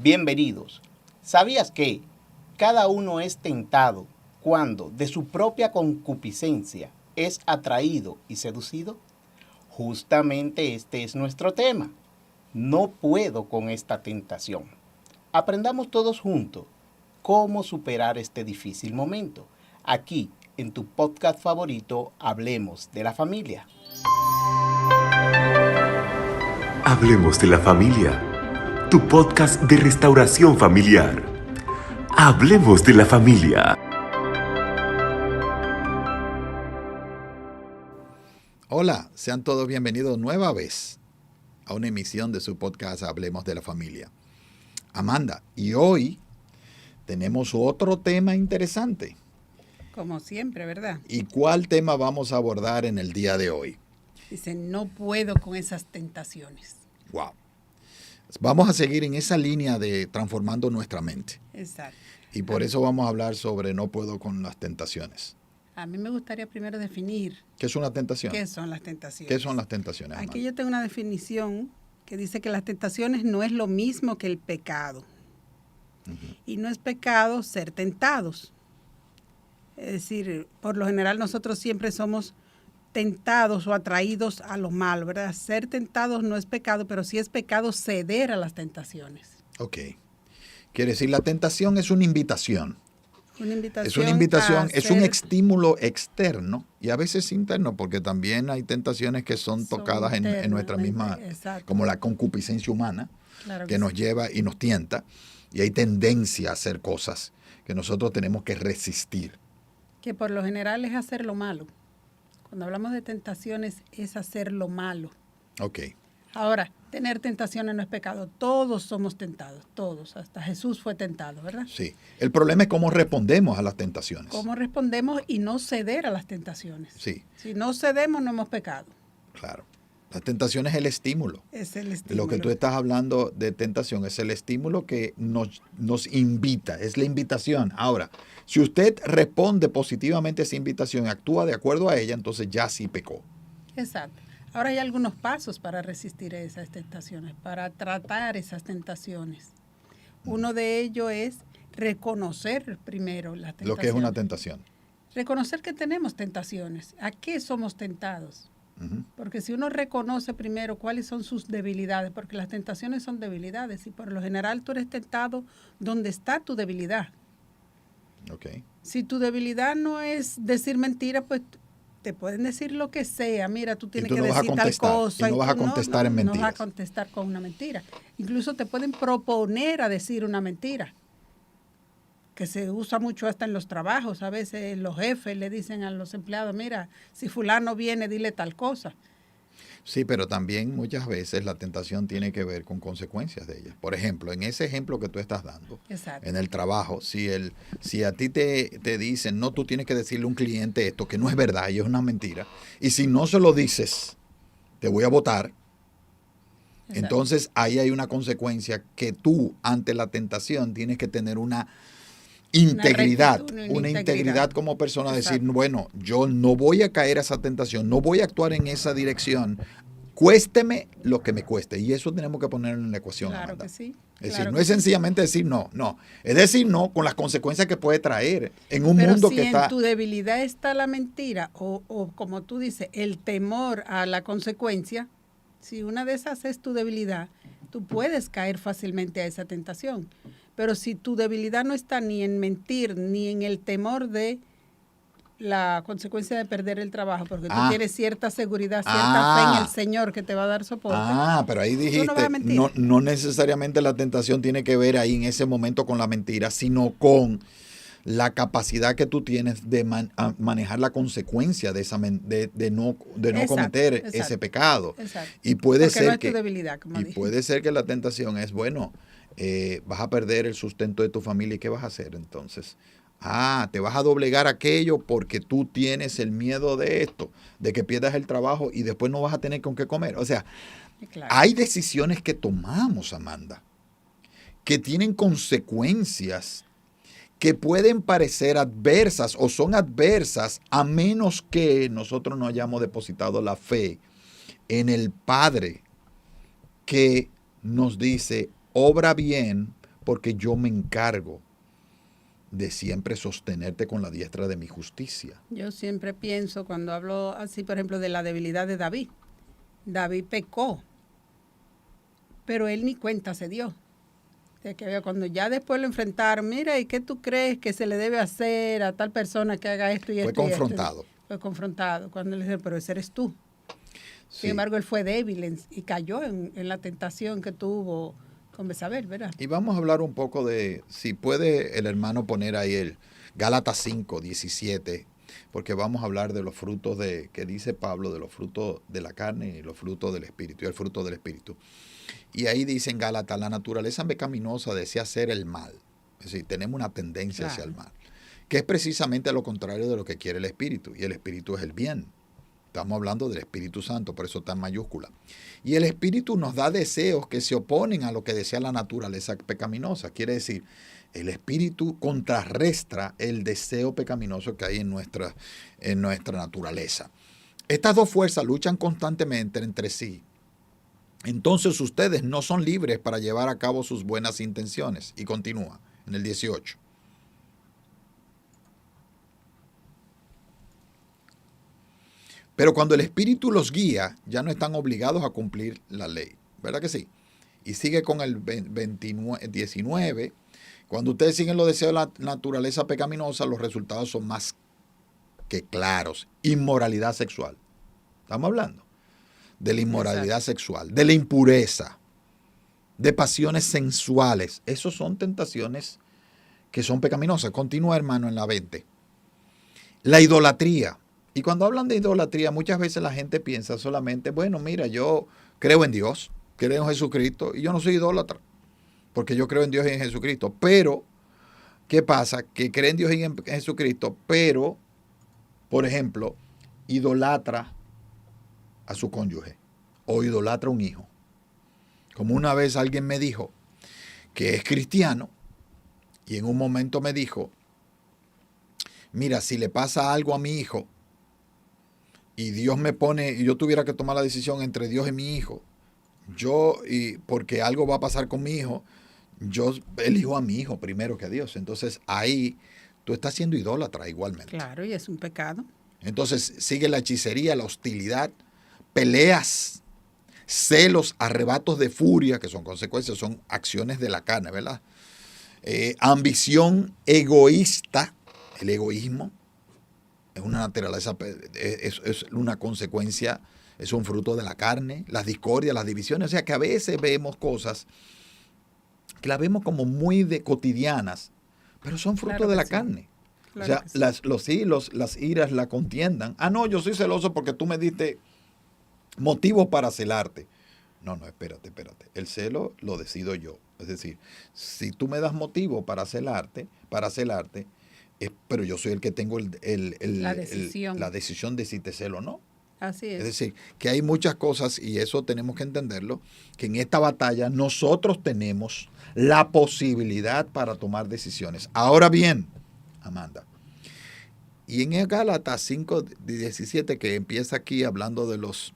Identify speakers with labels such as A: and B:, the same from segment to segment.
A: Bienvenidos. ¿Sabías que cada uno es tentado cuando de su propia concupiscencia es atraído y seducido? Justamente este es nuestro tema. No puedo con esta tentación. Aprendamos todos juntos cómo superar este difícil momento. Aquí, en tu podcast favorito, Hablemos de la Familia.
B: Hablemos de la Familia, tu podcast de restauración familiar. Hablemos de la Familia.
C: Hola, sean todos bienvenidos nueva vez a una emisión de su podcast Hablemos de la Familia. Amanda, y hoy tenemos otro tema interesante.
D: Como siempre, ¿verdad?
C: ¿Y cuál tema vamos a abordar en el día de hoy?
D: Dice, no puedo con esas tentaciones.
C: Wow. Vamos a seguir en esa línea de transformando nuestra mente.
D: Exacto.
C: Y por eso vamos a hablar sobre no puedo con las tentaciones.
D: A mí me gustaría primero definir
C: ¿Qué es una tentación?
D: qué son las tentaciones.
C: ¿Qué son las tentaciones,
D: Aquí
C: Amanda?
D: yo tengo una definición que dice que las tentaciones no es lo mismo que el pecado. Y no es pecado ser tentados. Es decir, por lo general nosotros siempre somos tentados o atraídos a lo malo, ¿verdad? Ser tentados no es pecado, pero sí es pecado ceder a las tentaciones.
C: Ok. Quiere decir, la tentación es una invitación.
D: Una invitación.
C: Es una invitación,
D: a
C: es un
D: ser-
C: estímulo externo y a veces interno, porque también hay tentaciones que son tocadas en nuestra misma,
D: exacto.
C: como la concupiscencia humana,
D: Claro
C: que
D: sí.
C: nos lleva y nos tienta, y hay tendencia a hacer cosas que nosotros tenemos que resistir.
D: Que por lo general es hacer lo malo. Cuando hablamos de tentaciones es hacer lo malo.
C: Ok,
D: Ahora, tener tentaciones no es pecado. Todos somos tentados, todos. Hasta Jesús fue tentado, ¿verdad?
C: sí. El problema es cómo respondemos a las tentaciones.
D: ¿Cómo respondemos y no ceder a las tentaciones?
C: Sí,
D: Si no cedemos, no hemos pecado.
C: claro. La tentación es el estímulo.
D: Es el
C: De
D: estímulo.
C: lo que tú estás hablando de tentación es el estímulo que nos invita, es la invitación. Ahora, si usted responde positivamente a esa invitación y actúa de acuerdo a ella, entonces ya sí pecó.
D: Exacto. Ahora hay algunos pasos para resistir esas tentaciones, para tratar esas tentaciones. Uno de ellos es reconocer primero las tentaciones.
C: Lo que es una tentación.
D: Reconocer que tenemos tentaciones. ¿A qué somos tentados?
C: Ujú.
D: Porque si uno reconoce primero cuáles son sus debilidades, porque las tentaciones son debilidades y por lo general tú eres tentado donde está tu debilidad.
C: Ok.
D: Si tu debilidad no es decir mentiras, pues te pueden decir lo que sea. Mira, tú tienes
C: tú
D: que
C: no vas a
D: decir tal
C: contestar,
D: cosa.
C: y no vas a contestar en
D: No vas
C: mentiras.
D: a contestar con una mentira. Incluso te pueden proponer a decir una mentira, que se usa mucho hasta en los trabajos. A veces los jefes le dicen a los empleados, mira, si fulano viene, dile tal cosa.
C: Sí, pero también muchas veces la tentación tiene que ver con consecuencias de ella. Por ejemplo, en ese ejemplo que tú estás dando,
D: Exacto.
C: en el trabajo, si a ti te dicen, no, tú tienes que decirle a un cliente esto, que no es verdad y es una mentira, y si no se lo dices, te voy a votar,
D: Exacto.
C: entonces ahí hay una consecuencia que tú, ante la tentación, tienes que tener una integridad,
D: rectitud,
C: una integridad como persona, decir,
D: Exacto.
C: bueno, yo no voy a caer a esa tentación, no voy a actuar en esa dirección, cuésteme lo que me cueste. Y eso tenemos que ponerlo en la ecuación,
D: Claro
C: Amanda.
D: que sí.
C: Es
D: claro
C: decir, no
D: que
C: es
D: sí.
C: sencillamente decir no, no. Es decir no con las consecuencias que puede traer en un
D: Pero
C: mundo
D: si
C: que
D: en
C: está...
D: tu debilidad está la mentira o como tú dices, el temor a la consecuencia, si una de esas es tu debilidad, tú puedes caer fácilmente a esa tentación. Pero si tu debilidad no está ni en mentir, ni en el temor de la consecuencia de perder el trabajo, porque tú tienes cierta seguridad, cierta fe en el Señor que te va a dar soporte.
C: Pero ahí
D: tú
C: dijiste,
D: no vas a mentir.
C: no necesariamente la tentación tiene que ver ahí en ese momento con la mentira, sino con la capacidad que tú tienes de manejar la consecuencia de esa de no
D: Exacto,
C: cometer
D: exacto.
C: ese pecado.
D: Exacto.
C: Y puede
D: Porque
C: ser
D: no es
C: que
D: tu debilidad, como
C: y
D: dije.
C: puede ser que la tentación es, bueno, vas a perder el sustento de tu familia, ¿y qué vas a hacer entonces? Te vas a doblegar aquello porque tú tienes el miedo de esto, de que pierdas el trabajo y después no vas a tener con qué comer. O sea,
D: Claro.
C: hay decisiones que tomamos, Amanda, que tienen consecuencias que pueden parecer adversas o son adversas a menos que nosotros no hayamos depositado la fe en el Padre que nos dice, obra bien porque yo me encargo de siempre sostenerte con la diestra de mi justicia.
D: Yo siempre pienso cuando hablo así, por ejemplo, de la debilidad de David. David pecó, pero él ni cuenta se dio. De que cuando ya después lo enfrentaron, mira, ¿y qué tú crees que se le debe hacer a tal persona que haga esto y esto?
C: Fue confrontado.
D: Fue confrontado. Cuando le dijeron, pero ese eres tú.
C: Sí.
D: Sin embargo, él fue débil y cayó en la tentación que tuvo con Betsabé, ¿verdad?
C: Y vamos a hablar un poco de, si puede el hermano poner ahí el Gálatas 5, 17, porque vamos a hablar de los frutos que dice Pablo, de los frutos de la carne y los frutos del Espíritu, y el fruto del Espíritu. Y ahí dice en Gálatas, la naturaleza pecaminosa desea hacer el mal. Es decir, tenemos una tendencia hacia el mal, que es precisamente lo contrario de lo que quiere el Espíritu, y el Espíritu es el bien. Estamos hablando del Espíritu Santo, por eso está en mayúscula. Y el Espíritu nos da deseos que se oponen a lo que desea la naturaleza pecaminosa. Quiere decir, el Espíritu contrarresta el deseo pecaminoso que hay en nuestra naturaleza. Estas dos fuerzas luchan constantemente entre sí. Entonces ustedes no son libres para llevar a cabo sus buenas intenciones. Y continúa en el 18. Pero cuando el Espíritu los guía, ya no están obligados a cumplir la ley. ¿Verdad que sí? Y sigue con el 19. Cuando ustedes siguen los deseos de la naturaleza pecaminosa, los resultados son más que claros. Inmoralidad sexual. Estamos hablando de la inmoralidad sexual, de la impureza, de pasiones sensuales. Esos son tentaciones que son pecaminosas. Continúa, hermano, en la 20. La idolatría. Y cuando hablan de idolatría, muchas veces la gente piensa solamente, bueno, mira, yo creo en Dios, creo en Jesucristo, y yo no soy idólatra, porque yo creo en Dios y en Jesucristo. Pero, ¿qué pasa? Que cree en Dios y en Jesucristo, pero, por ejemplo, idolatra a su cónyuge o idolatra a un hijo. Como una vez alguien me dijo que es cristiano y en un momento me dijo, mira, si le pasa algo a mi hijo, y Dios me pone, y yo tuviera que tomar la decisión entre Dios y mi hijo, porque algo va a pasar con mi hijo, yo elijo a mi hijo primero que a Dios. Entonces ahí tú estás siendo idólatra igualmente.
D: Claro, y es un pecado.
C: Entonces sigue la hechicería, la hostilidad, peleas, celos, arrebatos de furia, que son consecuencias, son acciones de la carne, ¿verdad? Ambición egoísta, el egoísmo, es una naturaleza, es una consecuencia, es un fruto de la carne, las discordias, las divisiones. O sea que a veces vemos cosas que las vemos como muy cotidianas, pero son fruto de la carne. Claro, o sea, los celos, las iras, la contiendan. Ah, no, yo soy celoso porque tú me diste motivo para celarte. No, espérate. El celo lo decido yo. Es decir, si tú me das motivo para celarte, pero yo soy el que tengo la decisión de si te celo o no.
D: Así es.
C: Es decir, que hay muchas cosas, y eso tenemos que entenderlo, que en esta batalla nosotros tenemos la posibilidad para tomar decisiones. Ahora bien, Amanda, y en Gálatas 5:17, que empieza aquí hablando de los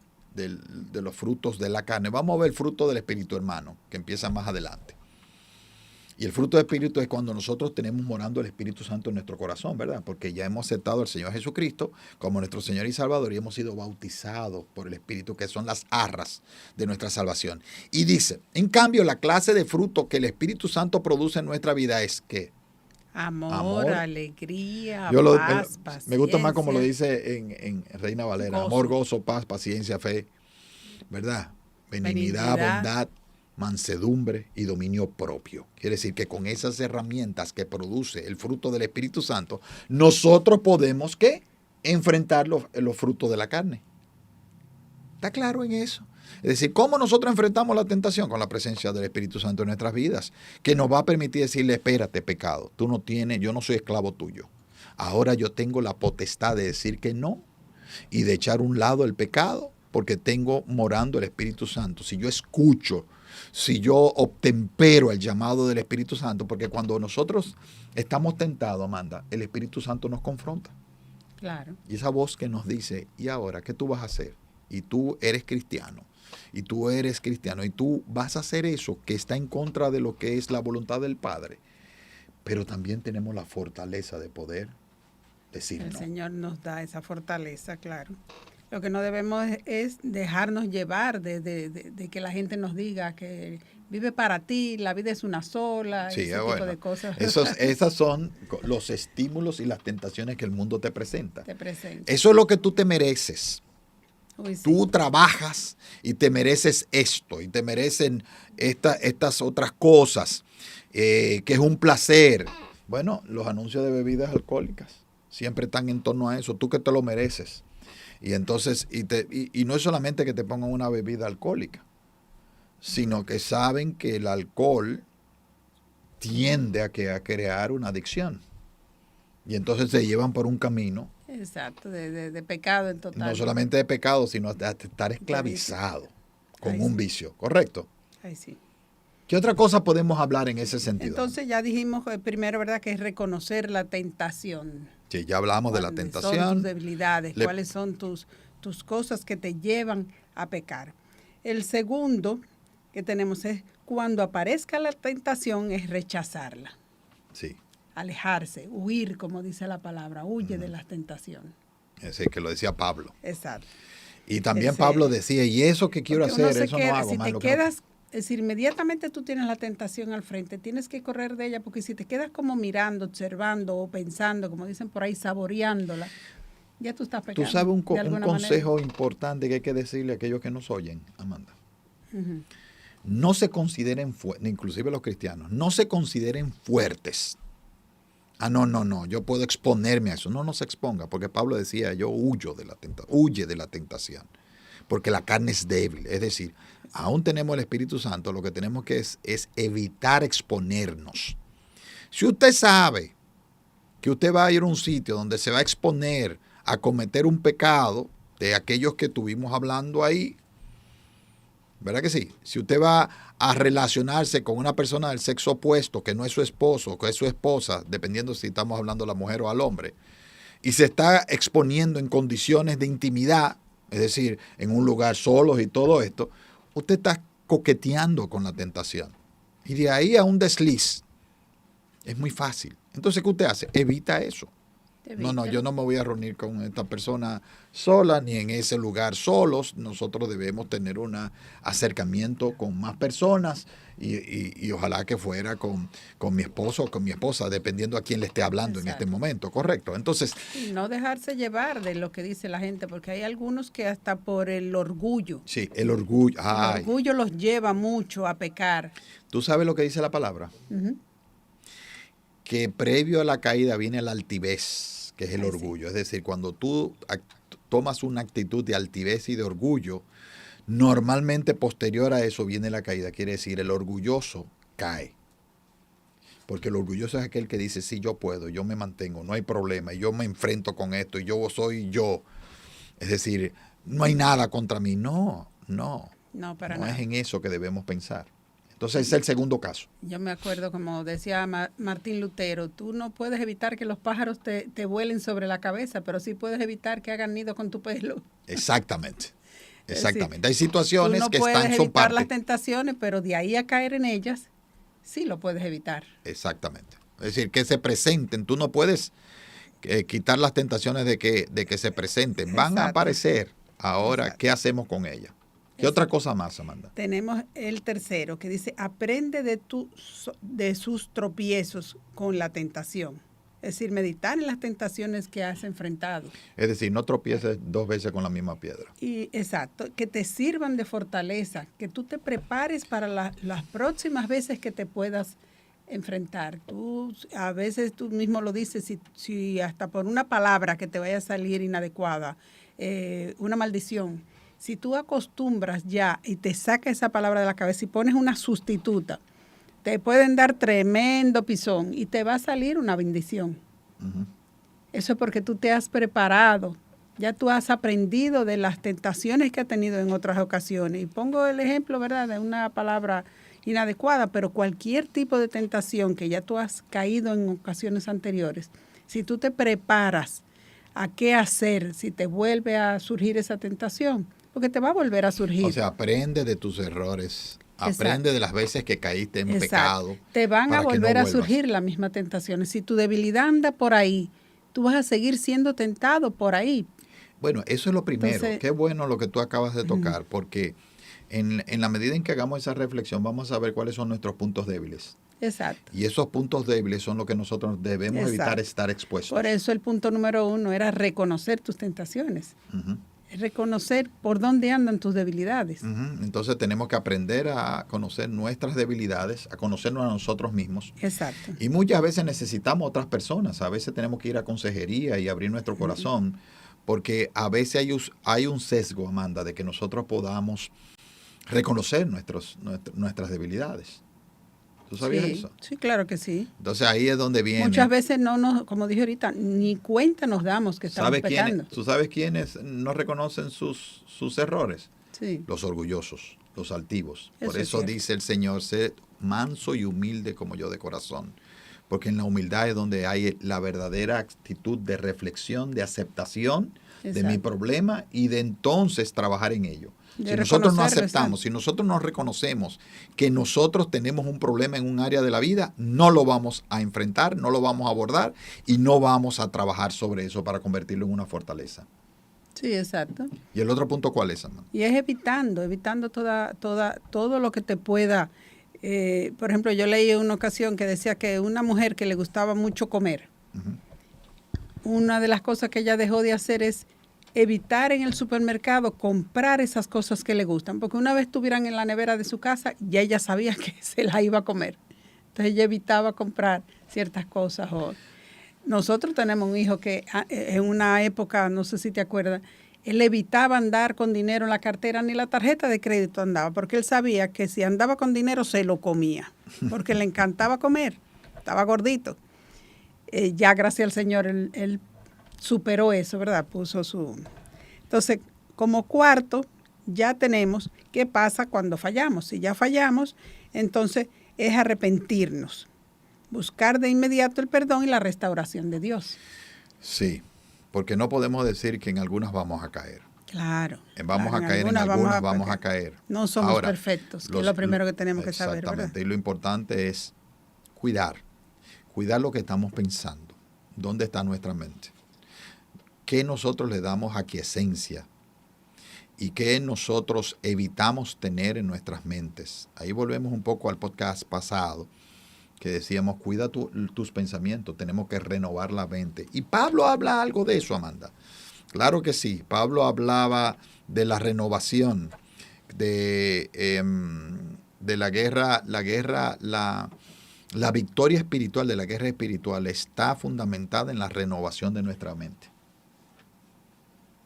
C: frutos de la carne, vamos a ver el fruto del Espíritu, hermano, que empieza más adelante. Y el fruto del Espíritu es cuando nosotros tenemos morando el Espíritu Santo en nuestro corazón, ¿verdad? Porque ya hemos aceptado al Señor Jesucristo como nuestro Señor y Salvador y hemos sido bautizados por el Espíritu, que son las arras de nuestra salvación. Y dice, en cambio, la clase de fruto que el Espíritu Santo produce en nuestra vida es ¿qué?
D: Amor, alegría,
C: paz,
D: paciencia.
C: Me gusta más como lo dice en Reina Valera. Gozo. Amor, gozo, paz, paciencia, fe, ¿verdad? Benignidad, bondad, mansedumbre y dominio propio. Quiere decir que con esas herramientas que produce el fruto del Espíritu Santo, nosotros podemos ¿qué? Enfrentar los frutos de la carne. ¿Está claro en eso? Es decir, ¿cómo nosotros enfrentamos la tentación? Con la presencia del Espíritu Santo en nuestras vidas, que nos va a permitir decirle, espérate, pecado, tú no tienes, yo no soy esclavo tuyo. Ahora yo tengo la potestad de decir que no y de echar a un lado el pecado, porque tengo morando el Espíritu Santo. Si yo escucho, si yo obtempero el llamado del Espíritu Santo, porque cuando nosotros estamos tentados, Amanda, el Espíritu Santo nos confronta.
D: Claro.
C: Y esa voz que nos dice, ¿y ahora qué tú vas a hacer? Y tú eres cristiano. y tú eres cristiano y tú vas a hacer eso que está en contra de lo que es la voluntad del Padre, pero también tenemos la fortaleza de poder decir
D: El
C: no.
D: Señor nos da esa fortaleza, claro. Lo que no debemos es dejarnos llevar de que la gente nos diga que vive para ti, la vida es una sola,
C: Sí,
D: ese tipo de cosas.
C: Esas son los estímulos y las tentaciones que el mundo te presenta.
D: Te presenta.
C: Eso es lo que tú te mereces.
D: Uy, sí.
C: Tú trabajas y te mereces esto, y te merecen estas otras cosas, que es un placer. Bueno, los anuncios de bebidas alcohólicas siempre están en torno a eso. Tú que te lo mereces. Y entonces, y no es solamente que te pongan una bebida alcohólica, sino que saben que el alcohol tiende a crear una adicción. Y entonces se llevan por un camino,
D: Exacto, de pecado en total.
C: no solamente de pecado, sino de estar esclavizado con un vicio, ¿correcto?
D: Ay, sí.
C: ¿Qué otra cosa podemos hablar en ese sentido?
D: Entonces ya dijimos primero, ¿verdad?, que es reconocer la tentación.
C: Sí, ya hablamos de la
D: ¿Cuáles son
C: tentación.
D: tus debilidades? ¿Cuáles son tus cosas que te llevan a pecar? El segundo que tenemos es cuando aparezca la tentación es rechazarla,
C: Sí,
D: alejarse, huir, como dice la palabra, huye de las tentaciones.
C: ese que lo decía Pablo.
D: Exacto.
C: Y también
D: Ese-
C: Pablo decía, y eso que quiero
D: Porque uno
C: hacer,
D: se
C: eso
D: queda,
C: no hago
D: si
C: más.
D: te
C: lo que no-
D: quedas, es decir, inmediatamente tú tienes la tentación al frente, tienes que correr de ella, porque si te quedas como mirando, observando o pensando, como dicen por ahí, saboreándola, ya tú estás pecando.
C: Tú sabes un
D: de alguna
C: consejo importante que hay que decirle a aquellos que nos oyen, Amanda.
D: manera. Ujú.
C: No se consideren fuertes, inclusive los cristianos, no se consideren fuertes. Ah, no, yo puedo exponerme a eso. No se exponga, porque Pablo decía, yo huyo de la tentación, huye de la tentación, porque la carne es débil. Es decir, aún tenemos el Espíritu Santo, lo que tenemos que es evitar exponernos. Si usted sabe que usted va a ir a un sitio donde se va a exponer a cometer un pecado de aquellos que estuvimos hablando ahí, ¿verdad que sí? Si usted va a relacionarse con una persona del sexo opuesto, que no es su esposo, que es su esposa, dependiendo si estamos hablando a la mujer o al hombre, y se está exponiendo en condiciones de intimidad, es decir, en un lugar solos y todo esto, usted está coqueteando con la tentación. Y de ahí a un desliz es muy fácil. Entonces, ¿qué usted hace? Evita eso. No, yo no me voy a reunir con esta persona sola, ni en ese lugar solos. Nosotros debemos tener un acercamiento con más personas y ojalá que fuera con mi esposo o con mi esposa, dependiendo a quién le esté hablando en este momento, ¿correcto? Entonces,
D: Y no dejarse llevar de lo que dice la gente, porque hay algunos que hasta por el orgullo.
C: sí, el orgullo.
D: El orgullo los lleva mucho a pecar.
C: ¿Tú sabes lo que dice la palabra?
D: Ujú.
C: Que previo a la caída viene la altivez, que es el
D: Ay, sí.
C: orgullo. Es decir, cuando tú tomas una actitud de altivez y de orgullo, normalmente posterior a eso viene la caída. Quiere decir, el orgulloso cae. Porque el orgulloso es aquel que dice, sí, yo puedo, yo me mantengo, no hay problema, y yo me enfrento con esto, y yo soy yo. Es decir, no hay nada contra mí. No
D: para nada.
C: es en eso que debemos pensar. Entonces, ese es el segundo caso.
D: Yo me acuerdo, como decía Martín Lutero, tú no puedes evitar que los pájaros te vuelen sobre la cabeza, pero sí puedes evitar que hagan nido con tu pelo.
C: Exactamente.
D: Es
C: Exactamente. Hay
D: decir,
C: situaciones
D: tú no
C: que
D: puedes
C: son
D: evitar las
C: parte.
D: tentaciones, pero de ahí a caer en ellas, sí lo puedes evitar.
C: Exactamente. Es decir, que se presenten. Tú no puedes quitar las tentaciones de que se presenten. Van a
D: Exacto.
C: aparecer. Ahora,
D: Exacto.
C: ¿qué hacemos con ellas? ¿Qué otra cosa más, Amanda?
D: Tenemos el tercero, que dice, aprende de sus tropiezos con la tentación. Es decir, meditar en las tentaciones que has enfrentado.
C: Es decir, no tropieces dos veces con la misma piedra.
D: Y exacto, que te sirvan de fortaleza, que tú te prepares para las próximas veces que te puedas enfrentar. Tú, a veces tú mismo lo dices, si hasta por una palabra que te vaya a salir inadecuada, una maldición, si tú acostumbras ya y te sacas esa palabra de la cabeza y pones una sustituta, te pueden dar tremendo pisón y te va a salir una bendición.
C: Uh-huh.
D: Eso es porque tú te has preparado, ya tú has aprendido de las tentaciones que has tenido en otras ocasiones. Y pongo el ejemplo, ¿verdad?, de una palabra inadecuada, pero cualquier tipo de tentación que ya tú has caído en ocasiones anteriores, si tú te preparas a qué hacer si te vuelve a surgir esa tentación, porque te va a volver a surgir.
C: O sea, aprende de tus errores,
D: Exacto.
C: aprende de las veces que caíste en pecado.
D: Te van a
C: para que no
D: volver a
C: vuelvas.
D: surgir las mismas tentaciones. Si tu debilidad anda por ahí, tú vas a seguir siendo tentado por ahí.
C: Bueno, eso es lo primero.
D: Entonces,
C: Qué bueno lo que tú acabas de tocar, porque en la medida en que hagamos esa reflexión, vamos a saber cuáles son nuestros puntos débiles.
D: Exacto.
C: Y esos puntos débiles son lo que nosotros debemos evitar
D: Exacto.
C: estar expuestos.
D: Por eso el punto número 1 era reconocer tus tentaciones.
C: Ujú,
D: Reconocer por dónde andan tus debilidades.
C: ujú. Entonces tenemos que aprender a conocer nuestras debilidades, a conocernos a nosotros mismos.
D: Exacto.
C: Y muchas veces necesitamos otras personas. A veces tenemos que ir a consejería y abrir nuestro corazón, porque a veces hay un sesgo, Amanda, de que nosotros podamos reconocer nuestras debilidades. ¿Tú sabías
D: Sí,
C: eso?
D: sí, claro que sí.
C: Entonces ahí es donde viene.
D: Muchas veces no nos, como dije ahorita, ni cuenta nos damos que estamos pecando.
C: ¿Tú sabes quiénes no reconocen sus errores?
D: Sí.
C: Los orgullosos, los altivos.
D: Eso
C: Por
D: es
C: eso
D: cierto.
C: dice el Señor, sé manso y humilde como yo de corazón. Porque en la humildad es donde hay la verdadera actitud de reflexión, de aceptación de mi
D: Exacto.
C: problema y de entonces trabajar en ello.
D: De
C: Si nosotros no
D: reconocerlo,
C: aceptamos, si nosotros no reconocemos que nosotros tenemos un problema en un área de la vida, no lo vamos a enfrentar, no lo vamos a abordar y no vamos a trabajar sobre eso para convertirlo en una fortaleza.
D: Sí, exacto.
C: ¿Y el otro punto cuál es, Amanda?
D: Y es evitando todo lo que te pueda. Por ejemplo, yo leí una ocasión que decía que una mujer que le gustaba mucho comer, una de las cosas que ella dejó de hacer es evitar en el supermercado comprar esas cosas que le gustan, porque una vez estuvieran en la nevera de su casa, ya ella sabía que se la iba a comer. Entonces ella evitaba comprar ciertas cosas. Nosotros tenemos un hijo que en una época, no sé si te acuerdas, él evitaba andar con dinero en la cartera, ni la tarjeta de crédito andaba, porque él sabía que si andaba con dinero se lo comía, porque le encantaba comer, estaba gordito. Ya gracias al Señor, él superó eso, ¿verdad? Entonces, como cuarto, ya tenemos qué pasa cuando fallamos. Si ya fallamos, entonces es arrepentirnos, buscar de inmediato el perdón y la restauración de Dios.
C: Sí, porque no podemos decir que en algunas vamos a caer.
D: Claro.
C: Vamos
D: claro,
C: a caer, en algunas vamos a caer.
D: No somos
C: Ahora,
D: perfectos, que es lo primero que tenemos que saber, ¿verdad?
C: Exactamente, y lo importante es cuidar lo que estamos pensando. ¿Dónde está nuestra mente? ¿Qué nosotros le damos aquiescencia? ¿Y qué nosotros evitamos tener en nuestras mentes? Ahí volvemos un poco al podcast pasado, que decíamos, cuida tus pensamientos, tenemos que renovar la mente. Y Pablo habla algo de eso, Amanda. Claro que sí, Pablo hablaba de la renovación, de la guerra, la victoria espiritual de la guerra espiritual está fundamentada en la renovación de nuestra mente.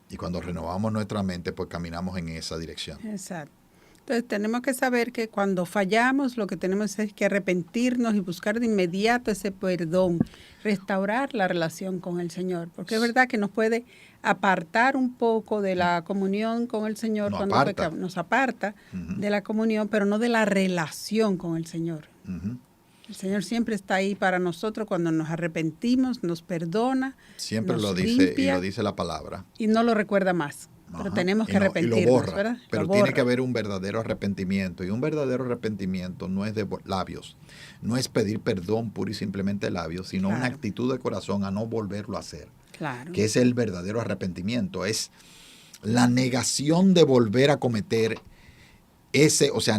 C: Y cuando renovamos nuestra mente, pues caminamos en esa dirección.
D: Exacto. Entonces tenemos que saber que cuando fallamos lo que tenemos es que arrepentirnos y buscar de inmediato ese perdón, restaurar la relación con el Señor, porque es verdad que nos puede apartar un poco de la comunión con el Señor cuando pecamos, nos aparta de la comunión, pero no de la relación con el Señor. El Señor siempre está ahí para nosotros cuando nos arrepentimos, nos perdona,
C: siempre
D: nos
C: lo dice
D: limpia,
C: y lo dice la palabra.
D: Y no lo recuerda más. Pero
C: Ajá.
D: tenemos que
C: Y
D: arrepentirnos,
C: lo borra,
D: ¿verdad?
C: pero
D: Lo
C: tiene
D: borra.
C: que haber un verdadero arrepentimiento. Y un verdadero arrepentimiento no es de labios. No es pedir perdón pura y simplemente de labios, sino una actitud de corazón a no volverlo a hacer.
D: Claro.
C: Que es el verdadero arrepentimiento. Es la negación de volver a cometer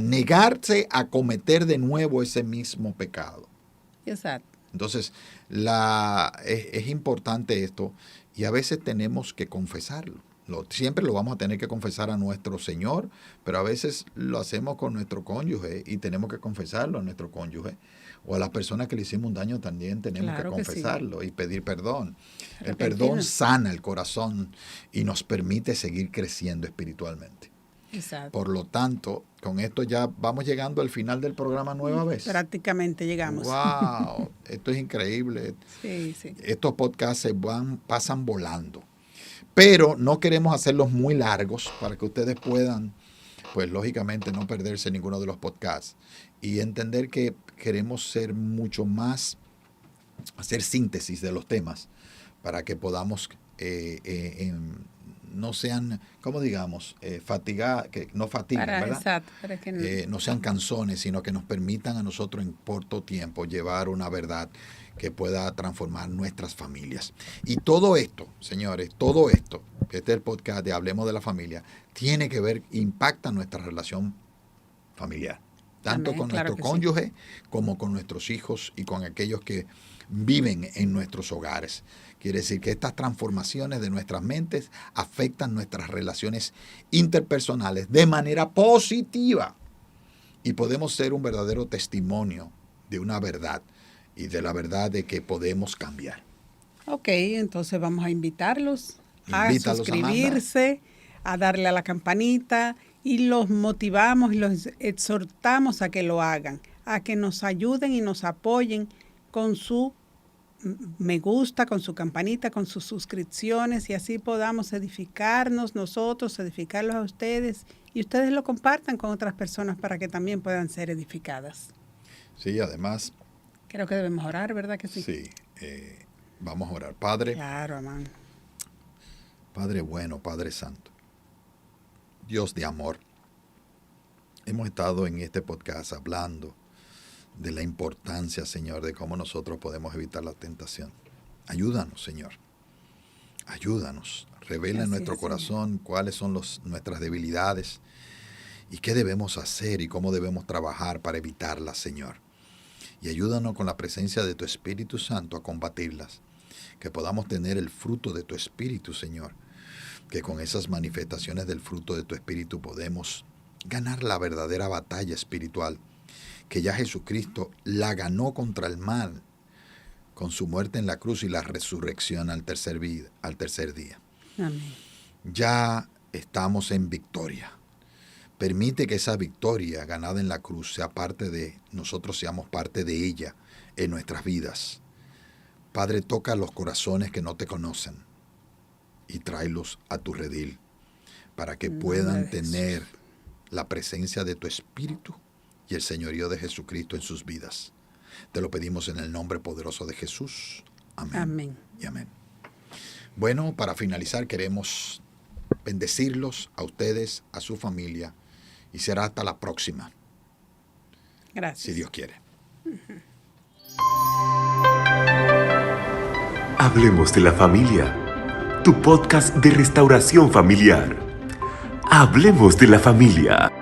C: negarse a cometer de nuevo ese mismo pecado.
D: Exacto.
C: Entonces, es importante esto y a veces tenemos que confesarlo. Siempre lo vamos a tener que confesar a nuestro Señor, pero a veces lo hacemos con nuestro cónyuge y tenemos que confesarlo a nuestro cónyuge. O a las personas que le hicimos un daño también tenemos que confesarlo y pedir perdón. El perdón sana el corazón y nos permite seguir creciendo espiritualmente.
D: Exacto.
C: Por lo tanto, con esto ya vamos llegando al final del programa nueva vez.
D: Prácticamente llegamos.
C: ¡Wow! Esto es increíble.
D: Sí, sí.
C: Estos podcasts pasan volando. Pero no queremos hacerlos muy largos para que ustedes puedan, pues lógicamente, no perderse ninguno de los podcasts. Y entender que queremos ser mucho más, hacer síntesis de los temas para que podamos no sean, ¿cómo digamos? Que no fatiguen, ¿verdad?
D: Exacto, para que
C: No sean canzones, sino que nos permitan a nosotros en corto tiempo llevar una verdad que pueda transformar nuestras familias. Y todo esto, señores, todo esto, este es el podcast de Hablemos de la Familia, tiene que ver, impacta nuestra relación familiar, tanto
D: Amén,
C: con
D: claro
C: nuestro
D: que
C: cónyuge como con nuestros hijos y con aquellos que viven en nuestros hogares. Quiere decir que estas transformaciones de nuestras mentes afectan nuestras relaciones interpersonales de manera positiva y podemos ser un verdadero testimonio de una verdad y de la verdad de que podemos cambiar.
D: Ok, entonces vamos a invitarlos a
C: Invítalos,
D: suscribirse, a darle a la campanita y los motivamos y los exhortamos a que lo hagan, a que nos ayuden y nos apoyen con su me gusta, con su campanita, con sus suscripciones y así podamos edificarnos nosotros, edificarlos a ustedes y ustedes lo compartan con otras personas para que también puedan ser edificadas.
C: Sí, además.
D: Creo que debemos orar, ¿verdad que sí?
C: Sí, vamos a orar. Padre.
D: Claro, amén.
C: Padre bueno, Padre santo, Dios de amor, hemos estado en este podcast hablando de la importancia, Señor, de cómo nosotros podemos evitar la tentación. Ayúdanos, Señor. Ayúdanos. Revela en nuestro corazón cuáles son nuestras debilidades y qué debemos hacer y cómo debemos trabajar para evitarlas, Señor. Y ayúdanos con la presencia de tu Espíritu Santo a combatirlas. Que podamos tener el fruto de tu Espíritu, Señor. Que con esas manifestaciones del fruto de tu Espíritu podemos ganar la verdadera batalla espiritual. Que ya Jesucristo la ganó contra el mal con su muerte en la cruz y la resurrección al tercer día.
D: Amén.
C: Ya estamos en victoria. Permite que esa victoria ganada en la cruz sea parte de nosotros, seamos parte de ella en nuestras vidas. Padre, toca los corazones que no te conocen y tráelos a tu redil para que puedan tener la presencia de tu Espíritu y el señorío de Jesucristo en sus vidas. Te lo pedimos en el nombre poderoso de Jesús. Amén.
D: Amén.
C: Y amén. Bueno, para finalizar queremos bendecirlos a ustedes, a su familia, y será hasta la próxima.
D: Gracias.
C: Si Dios quiere.
B: Hablemos de la familia, tu podcast de restauración familiar. Hablemos de la familia.